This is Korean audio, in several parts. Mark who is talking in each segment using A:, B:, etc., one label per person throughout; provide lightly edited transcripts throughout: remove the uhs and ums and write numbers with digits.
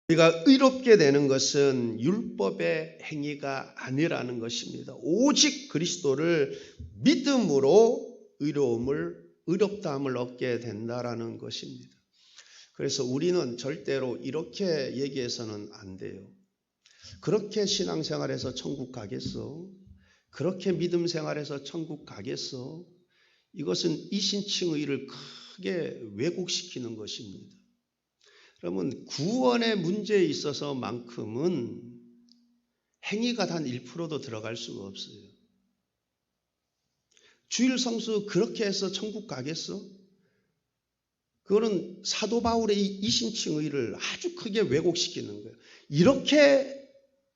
A: 우리가 의롭게 되는 것은 율법의 행위가 아니라는 것입니다. 오직 그리스도를 믿음으로 의롭다함을 얻게 된다라는 것입니다. 그래서 우리는 절대로 이렇게 얘기해서는 안 돼요. 그렇게 신앙생활해서 천국 가겠어? 그렇게 믿음 생활해서 천국 가겠어? 이것은 이신칭의를 크게 왜곡시키는 것입니다. 그러면 구원의 문제에 있어서만큼은 행위가 단 1%도 들어갈 수가 없어요. 주일 성수 그렇게 해서 천국 가겠어? 그거는 사도 바울의 이신칭의를 아주 크게 왜곡시키는 거예요. 이렇게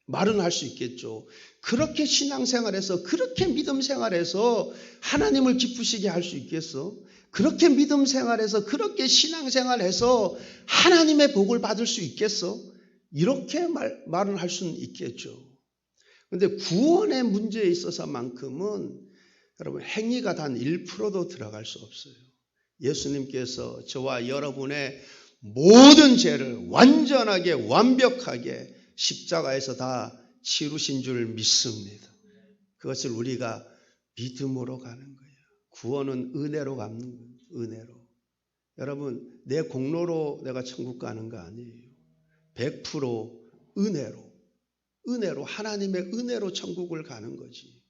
A: 말은 할 수 있겠죠. 그렇게 신앙생활에서 그렇게 믿음 생활에서 하나님을 기쁘시게 할 수 있겠어? 그렇게 믿음 생활에서 그렇게 신앙생활해서 하나님의 복을 받을 수 있겠어? 이렇게 말은 할 수는 있겠죠. 그런데 구원의 문제에 있어서만큼은 여러분 행위가 단 1%도 들어갈 수 없어요. 예수님께서 저와 여러분의 모든 죄를 완전하게 완벽하게 십자가에서 다 치루신 줄 믿습니다. 그것을 우리가 믿음으로 가는 거예요. 구원은 은혜로 가는 거예요. 은혜로. 여러분 내 공로로 내가 천국 가는 거 아니에요. 100% 은혜로. 은혜로 하나님의 은혜로 천국을 가는 거지.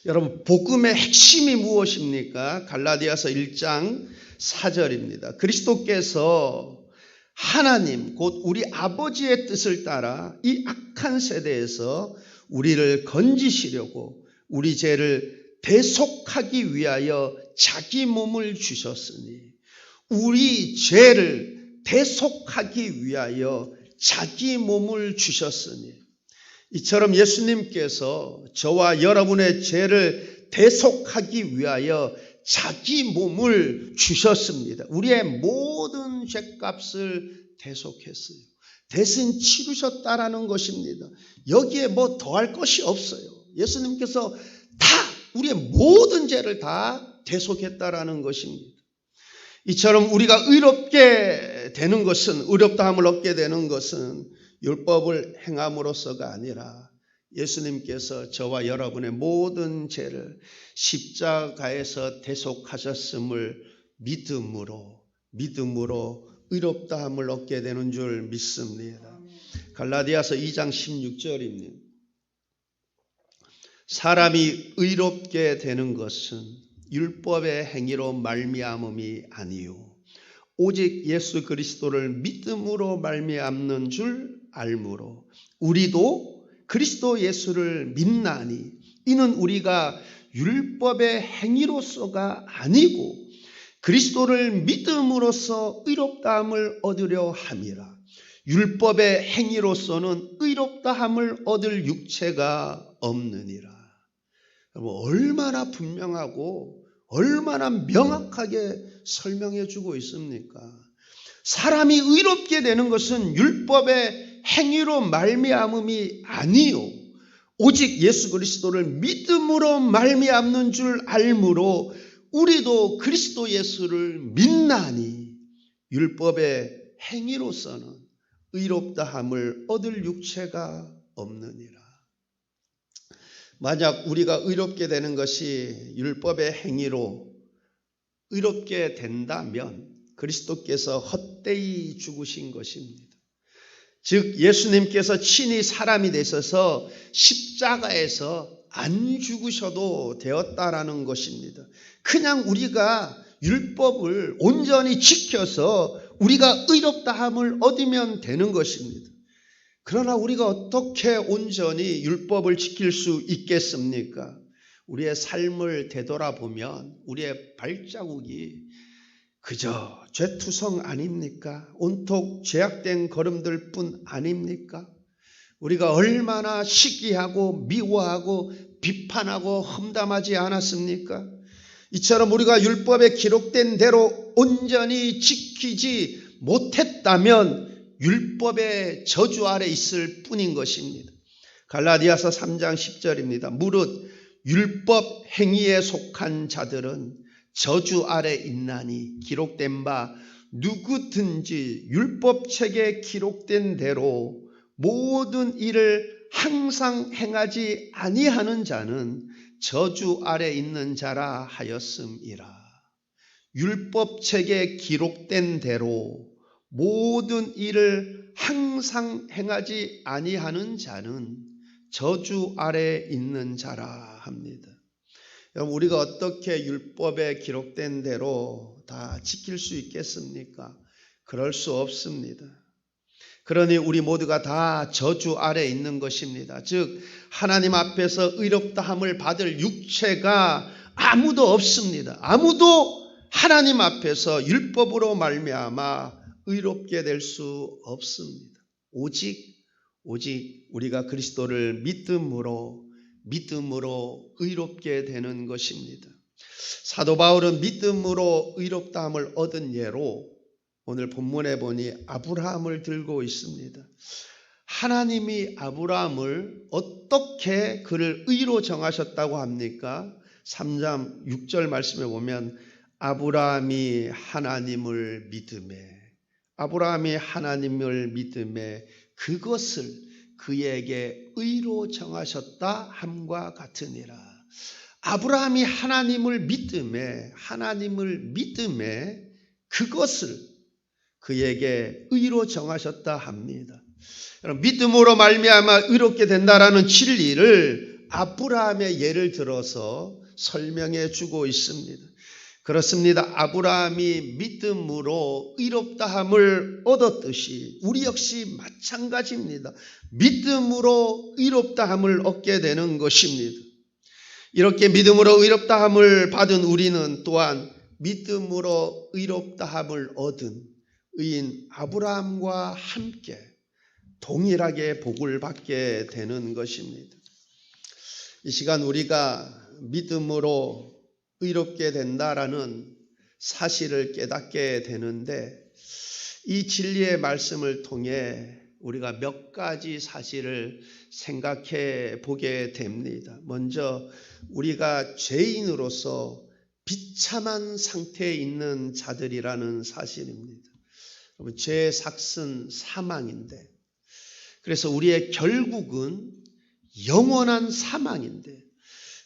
A: 여러분 복음의 핵심이 무엇입니까? 갈라디아서 1장 4절입니다. 그리스도께서 하나님 곧 우리 아버지의 뜻을 따라 이 악한 세대에서 우리를 건지시려고 우리 죄를 대속하기 위하여 자기 몸을 주셨으니 우리 죄를 대속하기 위하여 자기 몸을 주셨으니 이처럼 예수님께서 저와 여러분의 죄를 대속하기 위하여 자기 몸을 주셨습니다. 우리의 모든 죄값을 대속했어요. 대신 치르셨다라는 것입니다. 여기에 뭐 더할 것이 없어요. 예수님께서 다 우리의 모든 죄를 다 대속했다라는 것입니다. 이처럼 우리가 의롭게 되는 것은 의롭다함을 얻게 되는 것은 율법을 행함으로써가 아니라 예수님께서 저와 여러분의 모든 죄를 십자가에서 대속하셨음을 믿음으로 의롭다함을 얻게 되는 줄 믿습니다. 갈라디아서 2장 16절입니다. 사람이 의롭게 되는 것은 율법의 행위로 말미암음이 아니요 오직 예수 그리스도를 믿음으로 말미암는 줄 알므로 우리도 그리스도 예수를 믿나니 이는 우리가 율법의 행위로서가 아니고 그리스도를 믿음으로써 의롭다함을 얻으려 함이라. 율법의 행위로서는 의롭다함을 얻을 육체가 없느니라. 얼마나 분명하고 얼마나 명확하게 설명해 주고 있습니까? 사람이 의롭게 되는 것은 율법의 행위로 말미암음이 아니요 오직 예수 그리스도를 믿음으로 말미암는 줄 알므로 우리도 그리스도 예수를 믿나니 율법의 행위로서는 의롭다함을 얻을 육체가 없느니라. 만약 우리가 의롭게 되는 것이 율법의 행위로 의롭게 된다면 그리스도께서 헛되이 죽으신 것입니다. 즉 예수님께서 친히 사람이 되셔서 십자가에서 안 죽으셔도 되었다라는 것입니다. 그냥 우리가 율법을 온전히 지켜서 우리가 의롭다함을 얻으면 되는 것입니다. 그러나 우리가 어떻게 온전히 율법을 지킬 수 있겠습니까? 우리의 삶을 되돌아보면 우리의 발자국이 그저 죄투성 아닙니까? 온통 죄악된 걸음들 뿐 아닙니까? 우리가 얼마나 시기하고 미워하고 비판하고 험담하지 않았습니까? 이처럼 우리가 율법에 기록된 대로 온전히 지키지 못했다면 율법의 저주 아래 있을 뿐인 것입니다. 갈라디아서 3장 10절입니다. 무릇 율법 행위에 속한 자들은 저주 아래 있나니 기록된 바 누구든지 율법책에 기록된 대로 모든 일을 항상 행하지 아니하는 자는 저주 아래 있는 자라 하였음이라. 율법책에 기록된 대로 모든 일을 항상 행하지 아니하는 자는 저주 아래 있는 자라 합니다. 여러분, 우리가 어떻게 율법에 기록된 대로 다 지킬 수 있겠습니까? 그럴 수 없습니다. 그러니 우리 모두가 다 저주 아래 있는 것입니다. 즉 하나님 앞에서 의롭다함을 받을 육체가 아무도 없습니다. 아무도 하나님 앞에서 율법으로 말미암아 의롭게 될 수 없습니다. 오직 우리가 그리스도를 믿음으로 의롭게 되는 것입니다. 사도 바울은 믿음으로 의롭다함을 얻은 예로 오늘 본문에 보니 아브라함을 들고 있습니다. 하나님이 아브라함을 어떻게 그를 의로 정하셨다고 합니까? 3장 6절 말씀에 보면 아브라함이 하나님을 믿음에 그것을 그에게 의로 정하셨다 함과 같으니라. 아브라함이 하나님을 믿음에 그것을 그에게 의로 정하셨다 합니다. 믿음으로 말미암아 의롭게 된다라는 진리를 아브라함의 예를 들어서 설명해 주고 있습니다. 그렇습니다. 아브라함이 믿음으로 의롭다함을 얻었듯이 우리 역시 마찬가지입니다. 믿음으로 의롭다함을 얻게 되는 것입니다. 이렇게 믿음으로 의롭다함을 받은 우리는 또한 믿음으로 의롭다함을 얻은 의인 아브라함과 함께 동일하게 복을 받게 되는 것입니다. 이 시간 우리가 믿음으로 의롭게 된다라는 사실을 깨닫게 되는데 이 진리의 말씀을 통해 우리가 몇 가지 사실을 생각해 보게 됩니다. 먼저 우리가 죄인으로서 비참한 상태에 있는 자들이라는 사실입니다. 여러분, 죄의 삭은 사망인데, 그래서 우리의 결국은 영원한 사망인데,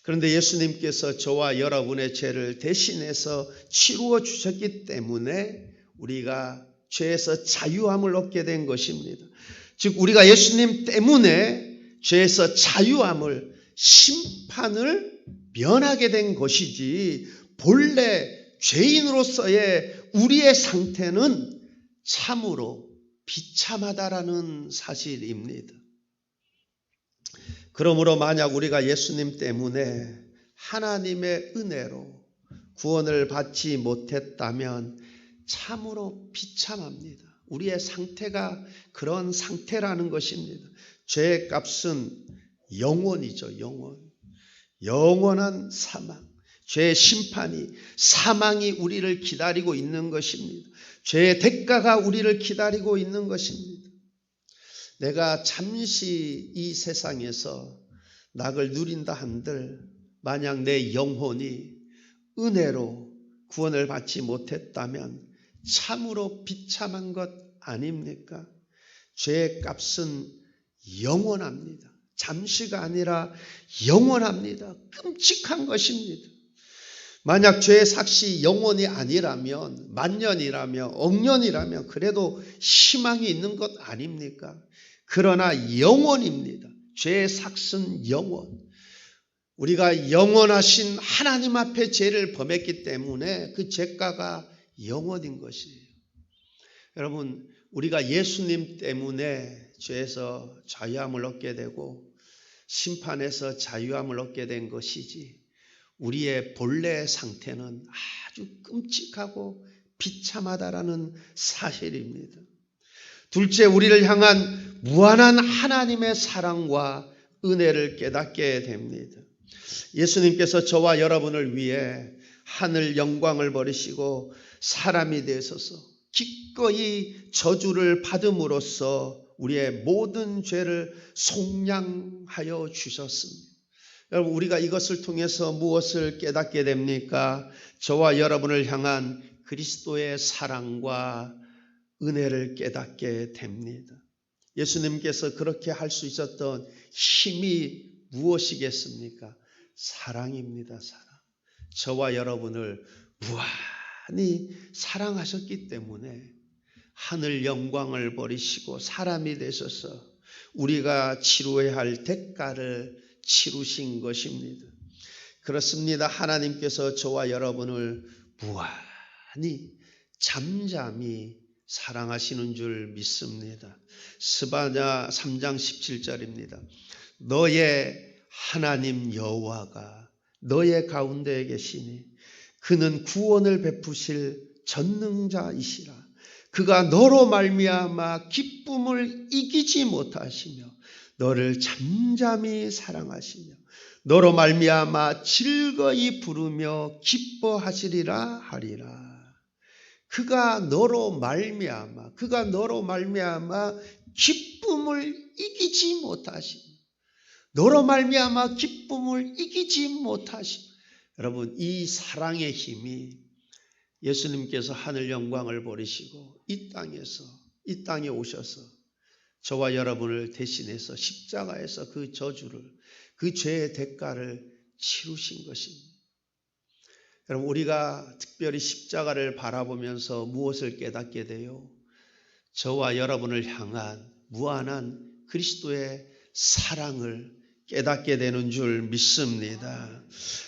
A: 그런데 예수님께서 저와 여러분의 죄를 대신해서 치루어 주셨기 때문에 우리가 죄에서 자유함을 얻게 된 것입니다. 즉 우리가 예수님 때문에 죄에서 자유함을, 심판을 면하게 된 것이지 본래 죄인으로서의 우리의 상태는 참으로 비참하다라는 사실입니다. 그러므로 만약 우리가 예수님 때문에 하나님의 은혜로 구원을 받지 못했다면 참으로 비참합니다. 우리의 상태가 그런 상태라는 것입니다. 죄의 값은 영원이죠. 영원한 사망. 죄의 심판이, 사망이 우리를 기다리고 있는 것입니다. 죄의 대가가 우리를 기다리고 있는 것입니다. 내가 잠시 이 세상에서 낙을 누린다 한들 만약 내 영혼이 은혜로 구원을 받지 못했다면 참으로 비참한 것 아닙니까? 죄의 값은 영원합니다. 잠시가 아니라 영원합니다. 끔찍한 것입니다. 만약 죄의 삭이 영원이 아니라면, 만년이라면, 억년이라면 그래도 희망이 있는 것 아닙니까? 그러나 영원입니다. 죄의 삭은 영원. 우리가 영원하신 하나님 앞에 죄를 범했기 때문에 그 죄가가 영원인 것이에요. 여러분, 우리가 예수님 때문에 죄에서 자유함을 얻게 되고 심판에서 자유함을 얻게 된 것이지 우리의 본래 상태는 아주 끔찍하고 비참하다라는 사실입니다. 둘째, 우리를 향한 무한한 하나님의 사랑과 은혜를 깨닫게 됩니다. 예수님께서 저와 여러분을 위해 하늘 영광을 버리시고 사람이 되셔서 기꺼이 저주를 받음으로써 우리의 모든 죄를 속량하여 주셨습니다. 여러분, 우리가 이것을 통해서 무엇을 깨닫게 됩니까? 저와 여러분을 향한 그리스도의 사랑과 은혜를 깨닫게 됩니다. 예수님께서 그렇게 할 수 있었던 힘이 무엇이겠습니까? 사랑입니다. 사랑. 저와 여러분을 무한히 사랑하셨기 때문에 하늘 영광을 버리시고 사람이 되셔서 우리가 치루어야 할 대가를 치루신 것입니다. 그렇습니다. 하나님께서 저와 여러분을 무한히 잠잠히 사랑하시는 줄 믿습니다. 스바냐 3장 17절입니다. 너의 하나님 여호와가 너의 가운데에 계시니 그는 구원을 베푸실 전능자이시라. 그가 너로 말미암아 기쁨을 이기지 못하시며 너를 잠잠히 사랑하시며 너로 말미암아 즐거이 부르며 기뻐하시리라 하리라. 그가 너로 말미암아 기쁨을 이기지 못하시며 너로 말미암아 기쁨을 이기지 못하시며 여러분, 이 사랑의 힘이 예수님께서 하늘 영광을 버리시고 이 땅에 오셔서 저와 여러분을 대신해서 십자가에서 그 저주를, 그 죄의 대가를 치루신 것입니다. 여러분, 우리가 특별히 십자가를 바라보면서 무엇을 깨닫게 돼요? 저와 여러분을 향한 무한한 그리스도의 사랑을 깨닫게 되는 줄 믿습니다.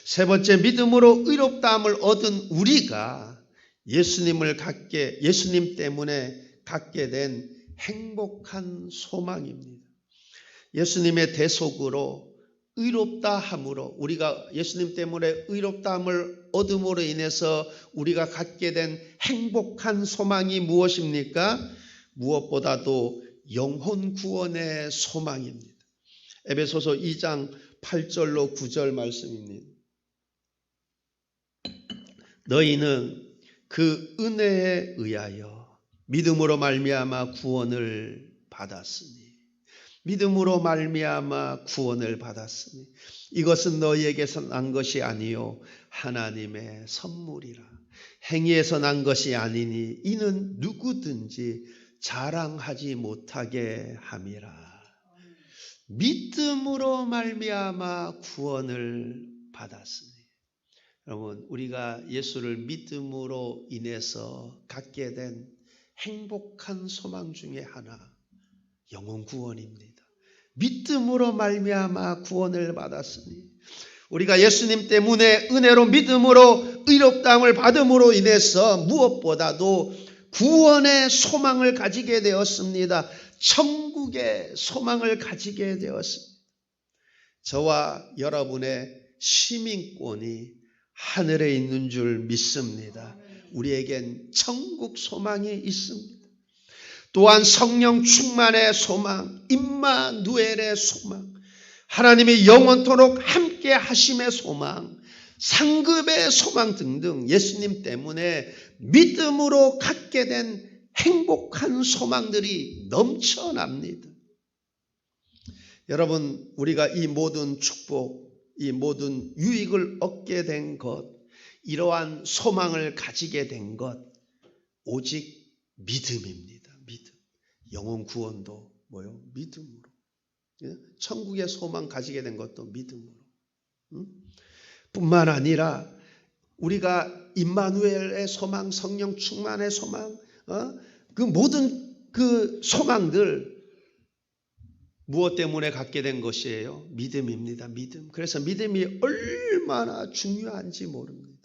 A: 세 번째, 믿음으로 의롭다함을 얻은 우리가 예수님 때문에 갖게 된 행복한 소망입니다. 예수님의 대속으로 의롭다 함으로 우리가 예수님 때문에 의롭다함을 얻음으로 인해서 우리가 갖게 된 행복한 소망이 무엇입니까? 무엇보다도 영혼 구원의 소망입니다. 에베소서 2장 8절로 9절 말씀입니다. 너희는 그 은혜에 의하여 믿음으로 말미암아 구원을 받았으니 믿음으로 말미암아 구원을 받았으니 이것은 너희에게서 난 것이 아니요 하나님의 선물이라. 행위에서 난 것이 아니니 이는 누구든지 자랑하지 못하게 함이라. 믿음으로 말미암아 구원을 받았으니 여러분, 우리가 예수를 믿음으로 인해서 갖게 된 행복한 소망 중에 하나, 영혼 구원입니다. 믿음으로 말미암아 구원을 받았으니 우리가 예수님 때문에 은혜로 믿음으로 의롭다함을 받음으로 인해서 무엇보다도 구원의 소망을 가지게 되었습니다. 천국의 소망을 가지게 되었습니다. 저와 여러분의 시민권이 하늘에 있는 줄 믿습니다. 우리에겐 천국 소망이 있습니다. 또한 성령 충만의 소망, 임마누엘의 소망, 하나님이 영원토록 함께 하심의 소망, 상급의 소망 등등 예수님 때문에 믿음으로 갖게 된 행복한 소망들이 넘쳐납니다. 여러분, 우리가 이 모든 축복, 이 모든 유익을 얻게 된 것, 이러한 소망을 가지게 된 것, 오직 믿음입니다. 믿음. 영혼 구원도 뭐요? 믿음으로. 천국의 소망 가지게 된 것도 믿음으로. 뿐만 아니라 우리가 임마누엘의 소망, 성령 충만의 소망, 그 모든 그 소망들 무엇 때문에 갖게 된 것이에요? 믿음입니다. 믿음. 그래서 믿음이 얼마나 중요한지 모릅니다.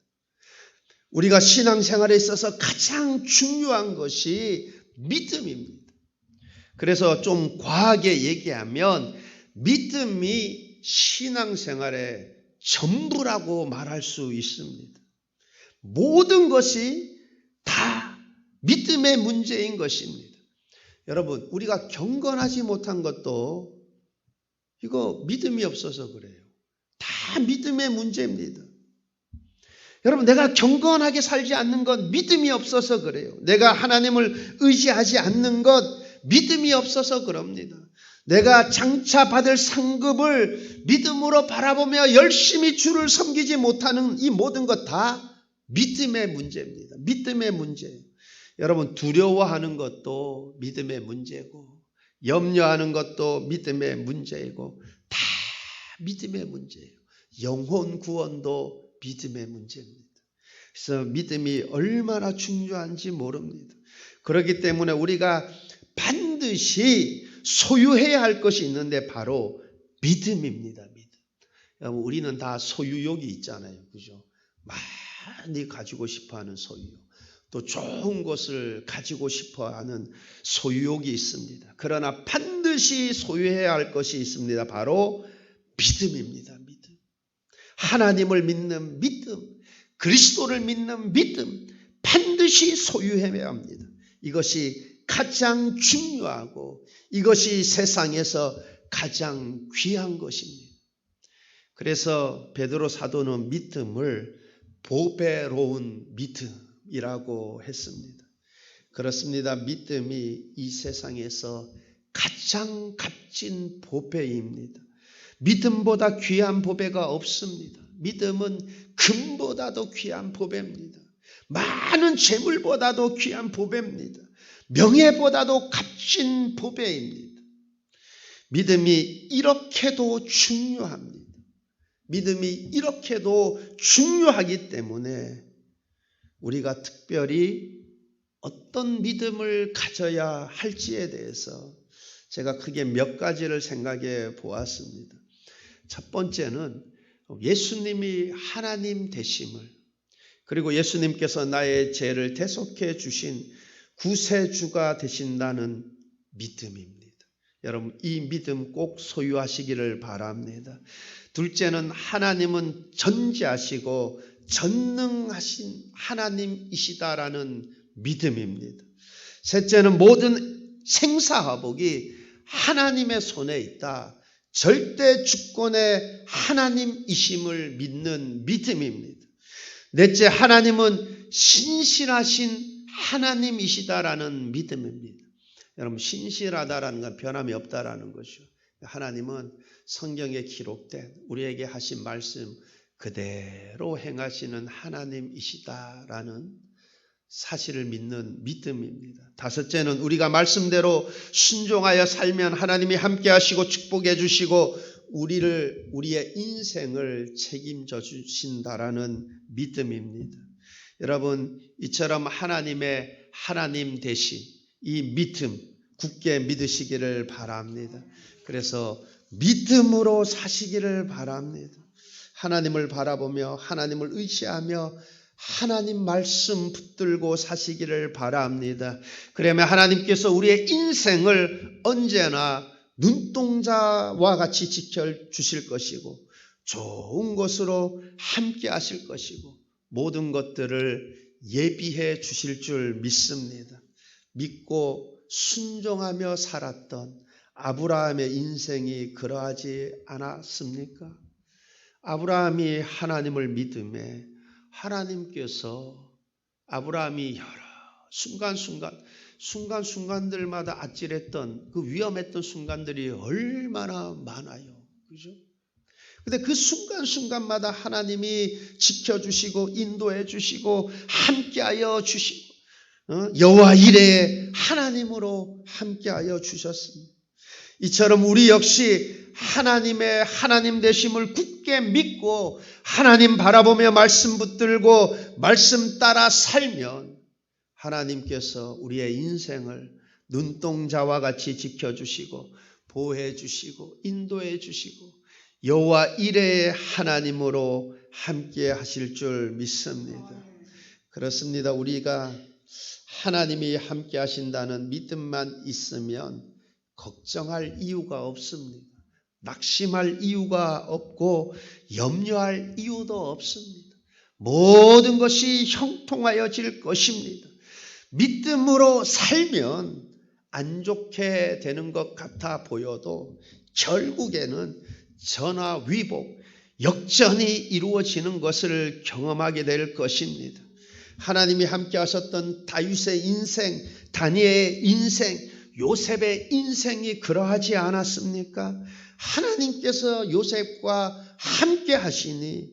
A: 우리가 신앙생활에 있어서 가장 중요한 것이 믿음입니다. 그래서 좀 과하게 얘기하면 믿음이 신앙생활의 전부라고 말할 수 있습니다. 모든 것이 다 믿음의 문제인 것입니다. 여러분, 우리가 경건하지 못한 것도 이거 믿음이 없어서 그래요. 다 믿음의 문제입니다. 여러분, 내가 경건하게 살지 않는 건 믿음이 없어서 그래요. 내가 하나님을 의지하지 않는 것 믿음이 없어서 그럽니다. 내가 장차 받을 상급을 믿음으로 바라보며 열심히 주를 섬기지 못하는 이 모든 것 다 믿음의 문제입니다. 믿음의 문제예요. 여러분, 두려워하는 것도 믿음의 문제고 염려하는 것도 믿음의 문제이고 다 믿음의 문제예요. 영혼 구원도 믿음의 문제입니다. 그래서 믿음이 얼마나 중요한지 모릅니다. 그렇기 때문에 우리가 반드시 소유해야 할 것이 있는데 바로 믿음입니다. 믿음. 여러분, 우리는 다 소유욕이 있잖아요. 그죠? 많이 가지고 싶어하는 소유욕. 또 좋은 것을 가지고 싶어하는 소유욕이 있습니다. 그러나 반드시 소유해야 할 것이 있습니다. 바로 믿음입니다. 믿음. 하나님을 믿는 믿음, 그리스도를 믿는 믿음, 반드시 소유해야 합니다. 이것이 가장 중요하고 이것이 세상에서 가장 귀한 것입니다. 그래서 베드로 사도는 믿음을 보배로운 믿음이라고 했습니다. 그렇습니다. 믿음이 이 세상에서 가장 값진 보배입니다. 믿음보다 귀한 보배가 없습니다. 믿음은 금보다도 귀한 보배입니다. 많은 재물보다도 귀한 보배입니다. 명예보다도 값진 보배입니다. 믿음이 이렇게도 중요합니다. 믿음이 이렇게도 중요하기 때문에 우리가 특별히 어떤 믿음을 가져야 할지에 대해서 제가 크게 몇 가지를 생각해 보았습니다. 첫 번째는 예수님이 하나님 되심을, 그리고 예수님께서 나의 죄를 대속해 주신 구세주가 되신다는 믿음입니다. 여러분, 이 믿음 꼭 소유하시기를 바랍니다. 둘째는 하나님은 전지하시고 전능하신 하나님이시다라는 믿음입니다. 셋째는 모든 생사화복이 하나님의 손에 있다. 절대 주권의 하나님이심을 믿는 믿음입니다. 넷째, 하나님은 신실하신 하나님이시다라는 믿음입니다. 여러분, 신실하다라는 건 변함이 없다라는 것이죠. 하나님은 성경에 기록된 우리에게 하신 말씀 그대로 행하시는 하나님이시다라는 사실을 믿는 믿음입니다. 다섯째는 우리가 말씀대로 순종하여 살면 하나님이 함께 하시고 축복해 주시고 우리의 인생을 책임져 주신다라는 믿음입니다. 여러분, 이처럼 하나님의 하나님 되신 이 믿음 굳게 믿으시기를 바랍니다. 그래서 믿음으로 사시기를 바랍니다. 하나님을 바라보며 하나님을 의지하며 하나님 말씀 붙들고 사시기를 바랍니다. 그러면 하나님께서 우리의 인생을 언제나 눈동자와 같이 지켜주실 것이고 좋은 것으로 함께 하실 것이고 모든 것들을 예비해 주실 줄 믿습니다. 믿고 순종하며 살았던 아브라함의 인생이 그러하지 않았습니까? 아브라함이 하나님을 믿음에 하나님께서 아브라함이 여러 순간순간들마다 아찔했던 그 위험했던 순간들이 얼마나 많아요. 그죠? 근데 그 순간순간마다 하나님이 지켜주시고 인도해 주시고 함께하여 주시고 여호와 이레 하나님으로 함께하여 주셨습니다. 이처럼 우리 역시 하나님의 하나님 되심을 굳게 믿고 하나님 바라보며 말씀 붙들고 말씀 따라 살면 하나님께서 우리의 인생을 눈동자와 같이 지켜주시고 보호해 주시고 인도해 주시고 여호와 이레의 하나님으로 함께 하실 줄 믿습니다. 그렇습니다. 우리가 하나님이 함께 하신다는 믿음만 있으면 걱정할 이유가 없습니다. 낙심할 이유가 없고 염려할 이유도 없습니다. 모든 것이 형통하여질 것입니다. 믿음으로 살면 안 좋게 되는 것 같아 보여도 결국에는 전화위복, 역전이 이루어지는 것을 경험하게 될 것입니다. 하나님이 함께 하셨던 다윗의 인생, 다니엘의 인생, 요셉의 인생이 그러하지 않았습니까? 하나님께서 요셉과 함께 하시니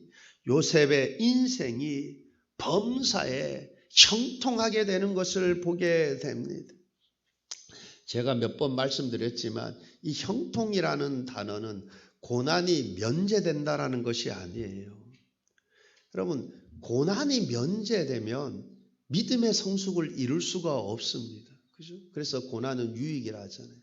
A: 요셉의 인생이 범사에 형통하게 되는 것을 보게 됩니다. 제가 몇 번 말씀드렸지만 이 형통이라는 단어는 고난이 면제된다라는 것이 아니에요. 여러분, 고난이 면제되면 믿음의 성숙을 이룰 수가 없습니다. 그죠? 그래서 고난은 유익이라 하잖아요.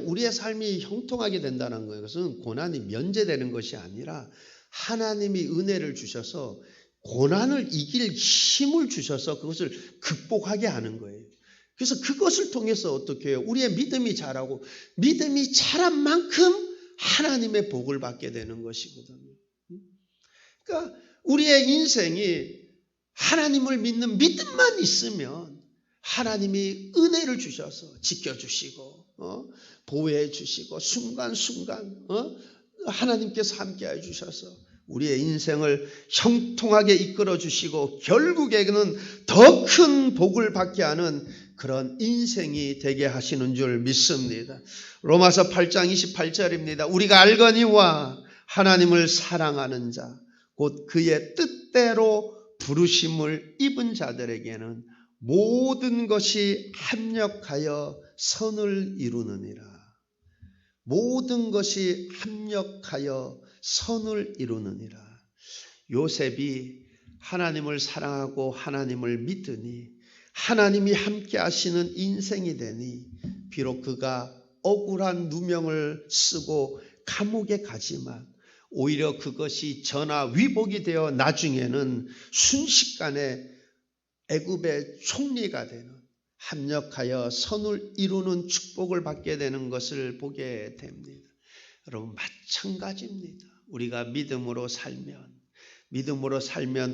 A: 우리의 삶이 형통하게 된다는 것은 고난이 면제되는 것이 아니라 하나님이 은혜를 주셔서 고난을 이길 힘을 주셔서 그것을 극복하게 하는 거예요. 그래서 그것을 통해서 어떻게 해요? 우리의 믿음이 자라고 믿음이 자란 만큼 하나님의 복을 받게 되는 것이거든요. 그러니까 우리의 인생이 하나님을 믿는 믿음만 있으면 하나님이 은혜를 주셔서 지켜주시고 보호해 주시고 순간순간 하나님께서 함께해 주셔서 우리의 인생을 형통하게 이끌어 주시고 결국에는 더 큰 복을 받게 하는 그런 인생이 되게 하시는 줄 믿습니다. 로마서 8장 28절입니다. 우리가 알거니와 하나님을 사랑하는 자 곧 그의 뜻대로 부르심을 입은 자들에게는 모든 것이 합력하여 선을 이루느니라. 모든 것이 합력하여 선을 이루느니라. 요셉이 하나님을 사랑하고 하나님을 믿으니 하나님이 함께 하시는 인생이 되니 비록 그가 억울한 누명을 쓰고 감옥에 가지만 오히려 그것이 전화위복이 되어 나중에는 순식간에 애굽의 총리가 되는 합력하여 선을 이루는 축복을 받게 되는 것을 보게 됩니다. 여러분, 마찬가지입니다. 우리가 믿음으로 살면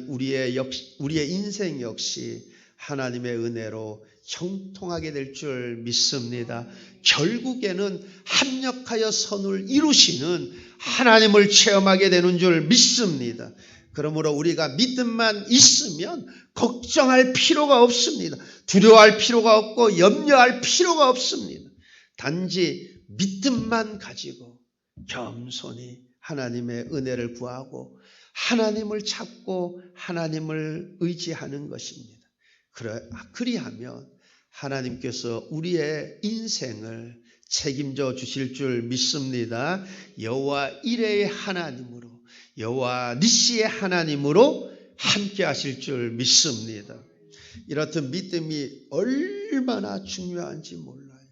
A: 우리의 인생 역시 하나님의 은혜로 형통하게 될 줄 믿습니다. 결국에는 합력하여 선을 이루시는 하나님을 체험하게 되는 줄 믿습니다. 그러므로 우리가 믿음만 있으면 걱정할 필요가 없습니다. 두려워할 필요가 없고 염려할 필요가 없습니다. 단지 믿음만 가지고 겸손히 하나님의 은혜를 구하고 하나님을 찾고 하나님을 의지하는 것입니다. 그리하면 하나님께서 우리의 인생을 책임져 주실 줄 믿습니다. 여호와 이레의 하나님으로, 여호와 니시의 하나님으로 함께 하실 줄 믿습니다. 이렇듯 믿음이 얼마나 중요한지 몰라요.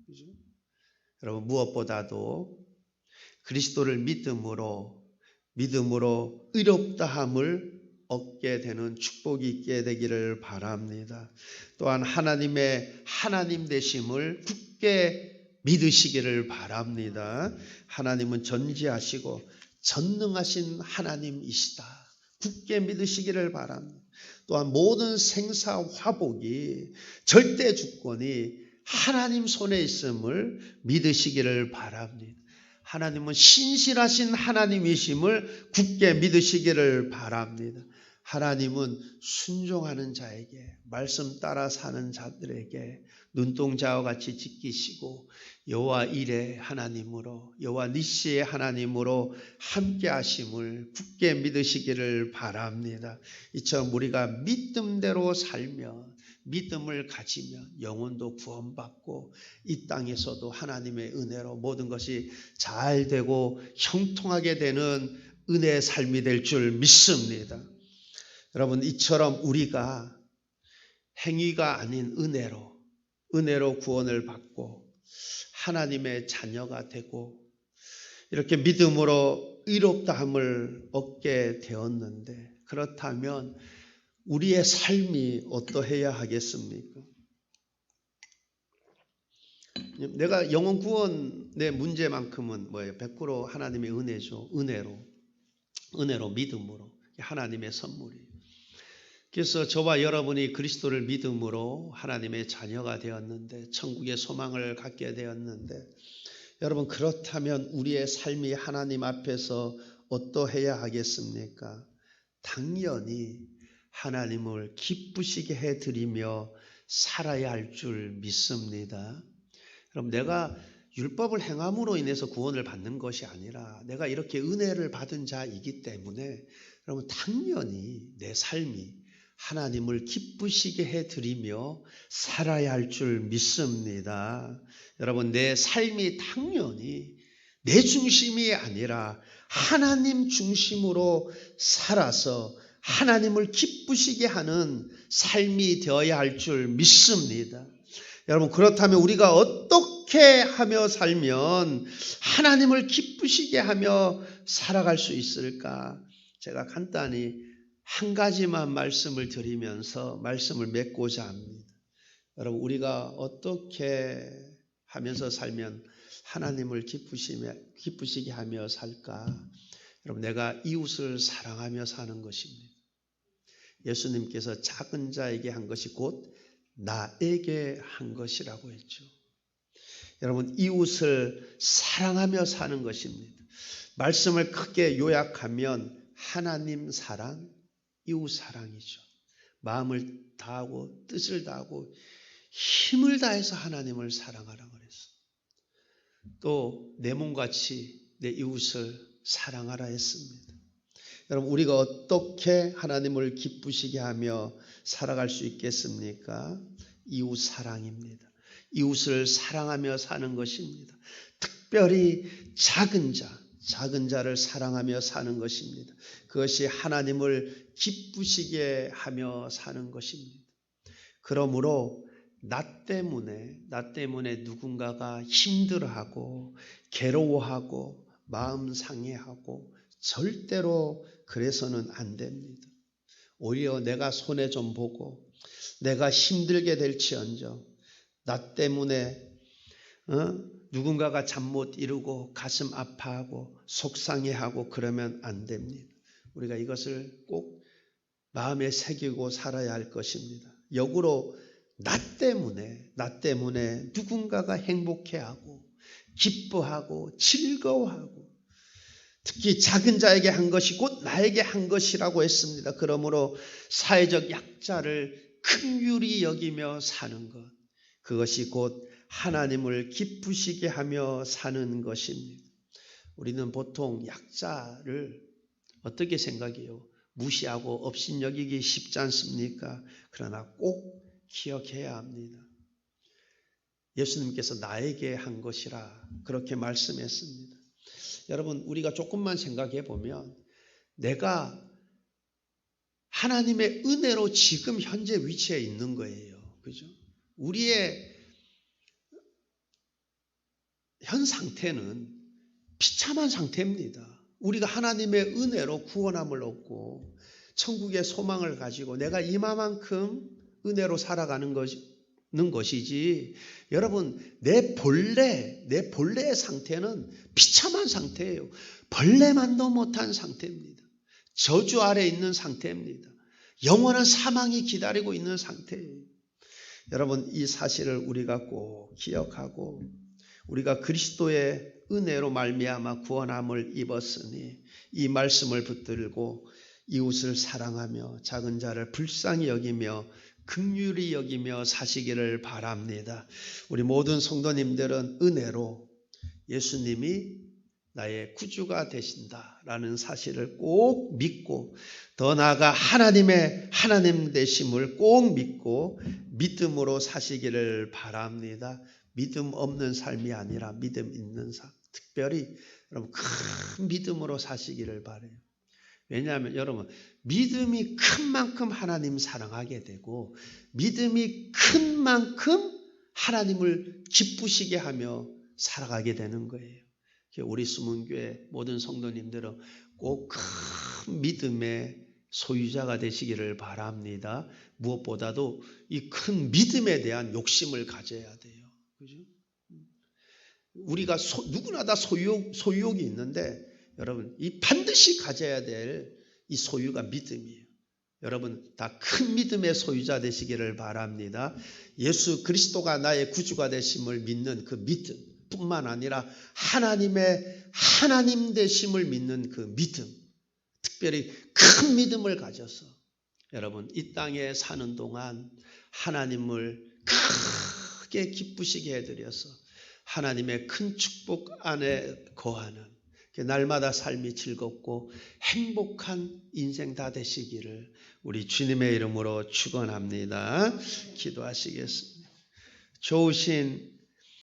A: 그죠? 여러분, 무엇보다도 그리스도를 믿음으로 의롭다함을 얻게 되는 축복이 있게 되기를 바랍니다. 또한 하나님의 하나님 되심을 굳게 믿으시기를 바랍니다. 하나님은 전지하시고 전능하신 하나님이시다. 굳게 믿으시기를 바랍니다. 또한 모든 생사 화복이 절대 주권이 하나님 손에 있음을 믿으시기를 바랍니다. 하나님은 신실하신 하나님이심을 굳게 믿으시기를 바랍니다. 하나님은 순종하는 자에게, 말씀 따라 사는 자들에게 눈동자와 같이 지키시고 여호와 이레 하나님으로, 여호와 니시의 하나님으로 함께 하심을 굳게 믿으시기를 바랍니다. 이처럼 우리가 믿음대로 살면, 믿음을 가지면 영혼도 구원받고 이 땅에서도 하나님의 은혜로 모든 것이 잘 되고 형통하게 되는 은혜의 삶이 될 줄 믿습니다. 여러분, 이처럼 우리가 행위가 아닌 은혜로 구원을 받고 하나님의 자녀가 되고 이렇게 믿음으로 의롭다함을 얻게 되었는데, 그렇다면 우리의 삶이 어떠해야 하겠습니까? 내가 영혼 구원의 문제만큼은 뭐예요? 100% 하나님의 은혜죠. 은혜로 믿음으로 하나님의 선물이에요. 그래서 저와 여러분이 그리스도를 믿음으로 하나님의 자녀가 되었는데, 천국의 소망을 갖게 되었는데, 여러분, 그렇다면 우리의 삶이 하나님 앞에서 어떠해야 하겠습니까? 당연히 하나님을 기쁘시게 해드리며 살아야 할 줄 믿습니다. 그럼 내가 율법을 행함으로 인해서 구원을 받는 것이 아니라 내가 이렇게 은혜를 받은 자이기 때문에 여러분, 당연히 내 삶이 하나님을 기쁘시게 해드리며 살아야 할 줄 믿습니다. 여러분, 내 삶이 당연히 내 중심이 아니라 하나님 중심으로 살아서 하나님을 기쁘시게 하는 삶이 되어야 할 줄 믿습니다. 여러분, 그렇다면 우리가 어떻게 하며 살면 하나님을 기쁘시게 하며 살아갈 수 있을까? 제가 간단히 한 가지만 말씀을 드리면서 말씀을 맺고자 합니다. 여러분, 우리가 어떻게 하면서 살면 하나님을 기쁘시게 하며 살까? 여러분, 내가 이웃을 사랑하며 사는 것입니다. 예수님께서 작은 자에게 한 것이 곧 나에게 한 것이라고 했죠. 여러분, 이웃을 사랑하며 사는 것입니다. 말씀을 크게 요약하면 하나님 사랑, 이웃 사랑이죠. 마음을 다하고 뜻을 다하고 힘을 다해서 하나님을 사랑하라 그랬어. 또 내 몸같이 내 이웃을 사랑하라 했습니다. 여러분, 우리가 어떻게 하나님을 기쁘시게 하며 살아갈 수 있겠습니까? 이웃 사랑입니다. 이웃을 사랑하며 사는 것입니다. 특별히 작은 자를 사랑하며 사는 것입니다. 그것이 하나님을 기쁘시게 하며 사는 것입니다. 그러므로 나 때문에 누군가가 힘들어하고 괴로워하고 마음 상해하고 절대로 그래서는 안 됩니다. 오히려 내가 손해 좀 보고 내가 힘들게 될지언정 나 때문에 누군가가 잠 못 이루고 가슴 아파하고 속상해하고 그러면 안 됩니다. 우리가 이것을 꼭 마음에 새기고 살아야 할 것입니다. 역으로 나 때문에 누군가가 행복해하고 기뻐하고 즐거워하고 특히 작은 자에게 한 것이 곧 나에게 한 것이라고 했습니다. 그러므로 사회적 약자를 긍휼히 여기며 사는 것, 그것이 곧 하나님을 기쁘시게 하며 사는 것입니다. 우리는 보통 약자를 어떻게 생각해요? 무시하고 업신여기기 쉽지 않습니까? 그러나 꼭 기억해야 합니다. 예수님께서 나에게 한 것이라 그렇게 말씀했습니다. 여러분, 우리가 조금만 생각해 보면 내가 하나님의 은혜로 지금 현재 위치에 있는 거예요. 그죠? 우리의 현 상태는 비참한 상태입니다. 우리가 하나님의 은혜로 구원함을 얻고 천국의 소망을 가지고 내가 이만큼 은혜로 살아가는 것이지, 여러분, 내 본래의 상태는 비참한 상태예요. 벌레만도 못한 상태입니다. 저주 아래 있는 상태입니다. 영원한 사망이 기다리고 있는 상태예요. 여러분, 이 사실을 우리가 꼭 기억하고 우리가 그리스도의 은혜로 말미암아 구원함을 입었으니 이 말씀을 붙들고 이웃을 사랑하며 작은 자를 불쌍히 여기며 긍휼히 여기며 사시기를 바랍니다. 우리 모든 성도님들은 은혜로 예수님이 나의 구주가 되신다라는 사실을 꼭 믿고 더 나아가 하나님 되심을 꼭 믿고 믿음으로 사시기를 바랍니다. 믿음 없는 삶이 아니라 믿음 있는 삶, 특별히 여러분 큰 믿음으로 사시기를 바라요. 왜냐하면 여러분, 믿음이 큰 만큼 하나님 사랑하게 되고 믿음이 큰 만큼 하나님을 기쁘시게 하며 살아가게 되는 거예요. 우리 수문교회 모든 성도님들은 꼭 큰 믿음의 소유자가 되시기를 바랍니다. 무엇보다도 이 큰 믿음에 대한 욕심을 가져야 돼요. 그죠? 우리가 누구나 다 소유욕이 있는데 여러분, 이 반드시 가져야 될 이 소유가 믿음이에요. 여러분, 다 큰 믿음의 소유자 되시기를 바랍니다. 예수 그리스도가 나의 구주가 되심을 믿는 그 믿음 뿐만 아니라 하나님 되심을 믿는 그 믿음, 특별히 큰 믿음을 가져서 여러분, 이 땅에 사는 동안 하나님을 크게 기쁘시게 해드려서 하나님의 큰 축복 안에 거하는, 날마다 삶이 즐겁고 행복한 인생 다 되시기를 우리 주님의 이름으로 축원합니다. 기도하시겠습니다. 좋으신